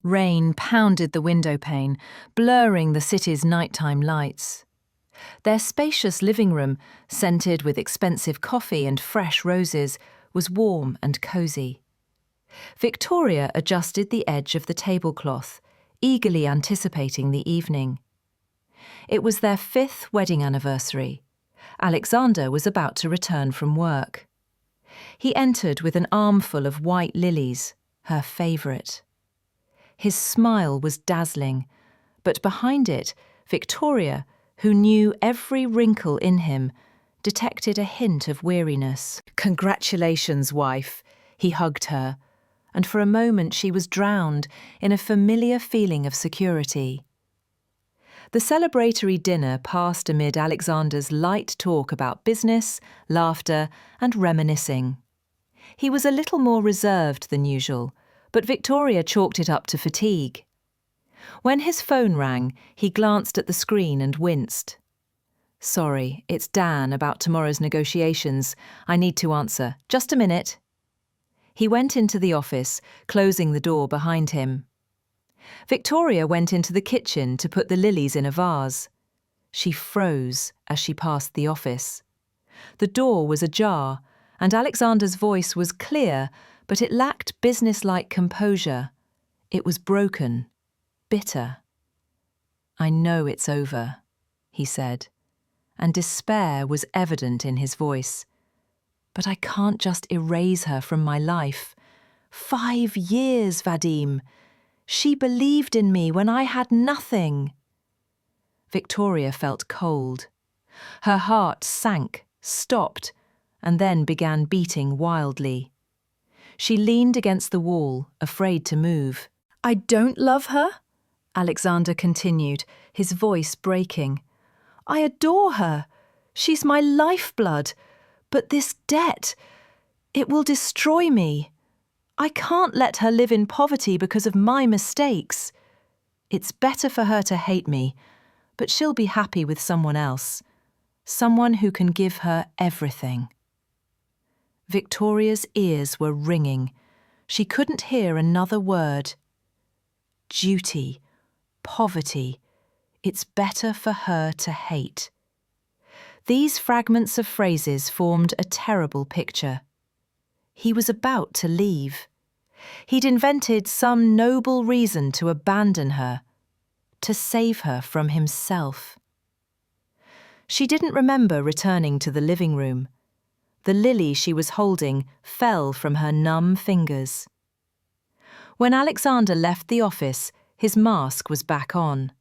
Rain pounded the window pane, blurring the city's nighttime lights. Their spacious living room, scented with expensive coffee and fresh roses, was warm and cosy. Victoria adjusted the edge of the tablecloth, eagerly anticipating the evening. It was their 5th wedding anniversary. Alexander was about to return from work. He entered with an armful of white lilies, her favourite. His smile was dazzling, but behind it, Victoria, who knew every wrinkle in him, detected a hint of weariness. "Congratulations, wife," he hugged her, and for a moment she was drowned in a familiar feeling of security. The celebratory dinner passed amid Alexander's light talk about business, laughter, and reminiscing. He was a little more reserved than usual, but Victoria chalked it up to fatigue. When his phone rang, he glanced at the screen and winced. "Sorry, it's Dan about tomorrow's negotiations. I need to answer. Just a minute." He went into the office, closing the door behind him. Victoria went into the kitchen to put the lilies in a vase. She froze as she passed the office. The door was ajar, and Alexander's voice was clear, but it lacked business-like composure. It was broken, bitter. "I know it's over," he said, and despair was evident in his voice. "But I can't just erase her from my life. 5 years, Vadim. She believed in me when I had nothing." Victoria felt cold. Her heart sank, stopped, and then began beating wildly. She leaned against the wall, afraid to move. "I don't love her," Alexander continued, his voice breaking. "I adore her. She's my lifeblood. But this debt, it will destroy me. I can't let her live in poverty because of my mistakes. It's better for her to hate me, but she'll be happy with someone else. Someone who can give her everything." Victoria's ears were ringing. She couldn't hear another word. Duty, poverty, it's better for her to hate. These fragments of phrases formed a terrible picture. He was about to leave. He'd invented some noble reason to abandon her, to save her from himself. She didn't remember returning to the living room. The lily she was holding fell from her numb fingers. When Alexander left the office, his mask was back on.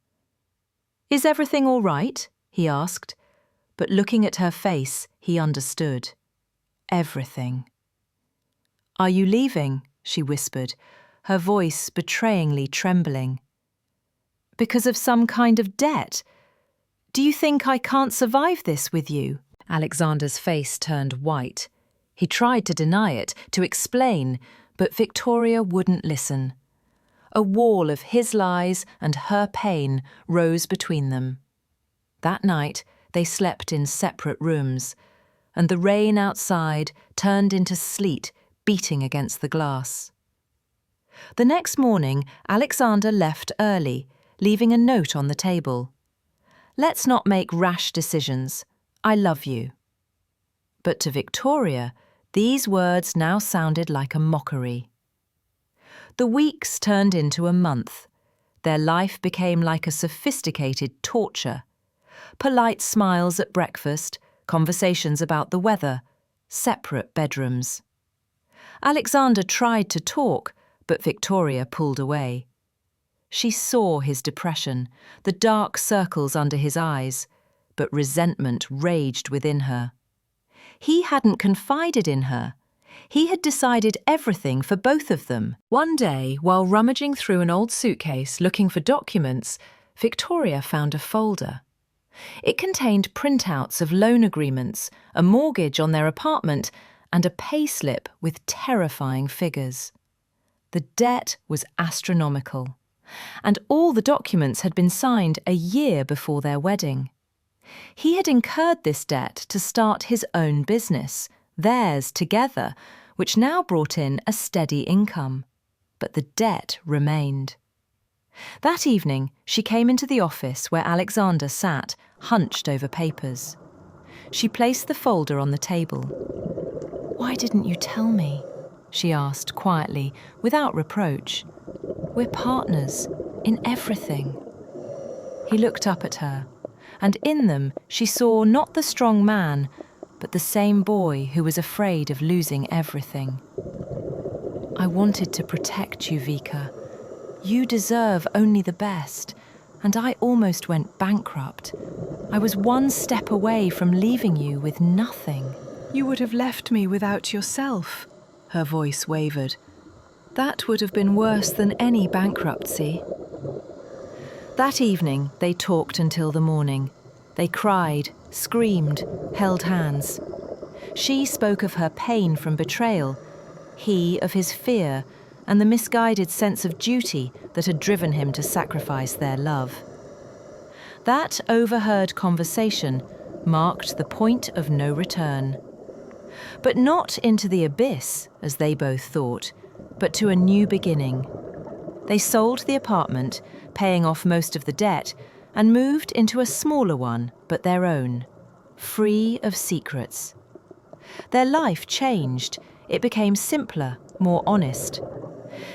"Is everything all right?" he asked, but looking at her face, he understood. Everything. "Are you leaving?" she whispered, her voice betrayingly trembling. "Because of some kind of debt? Do you think I can't survive this with you?" Alexander's face turned white. He tried to deny it, to explain, but Victoria wouldn't listen. A wall of his lies and her pain rose between them. That night, they slept in separate rooms, and the rain outside turned into sleet beating against the glass. The next morning, Alexander left early, leaving a note on the table. "Let's not make rash decisions. I love you." But to Victoria, these words now sounded like a mockery. The weeks turned into a month. Their life became like a sophisticated torture. Polite smiles at breakfast, conversations about the weather, separate bedrooms. Alexander tried to talk, but Victoria pulled away. She saw his depression, the dark circles under his eyes, but resentment raged within her. He hadn't confided in her. He had decided everything for both of them. One day, while rummaging through an old suitcase looking for documents, Victoria found a folder. It contained printouts of loan agreements, a mortgage on their apartment, and a payslip with terrifying figures. The debt was astronomical, and all the documents had been signed a year before their wedding. He had incurred this debt to start his own business, theirs together, which now brought in a steady income. But the debt remained. That evening, she came into the office where Alexander sat, hunched over papers. She placed the folder on the table. "Why didn't you tell me?" she asked quietly, without reproach. "We're partners in everything." He looked up at her, and in them she saw not the strong man, but the same boy who was afraid of losing everything. "I wanted to protect you, Vika. You deserve only the best, and I almost went bankrupt. I was one step away from leaving you with nothing." "You would have left me without yourself," her voice wavered. "That would have been worse than any bankruptcy." That evening, they talked until the morning. They cried, screamed, held hands. She spoke of her pain from betrayal, he of his fear and the misguided sense of duty that had driven him to sacrifice their love. That overheard conversation marked the point of no return. But not into the abyss, as they both thought, but to a new beginning. They sold the apartment, paying off most of the debt, and moved into a smaller one, but their own, free of secrets. Their life changed. It became simpler, more honest.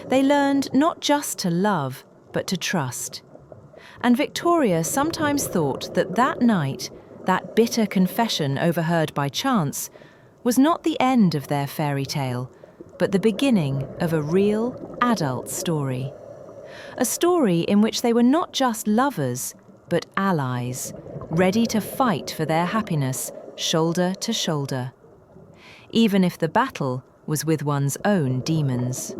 They learned not just to love, but to trust. And Victoria sometimes thought that that night, that bitter confession overheard by chance, was not the end of their fairy tale, but the beginning of a real, adult story. A story in which they were not just lovers, but allies, ready to fight for their happiness, shoulder to shoulder. Even if the battle was with one's own demons.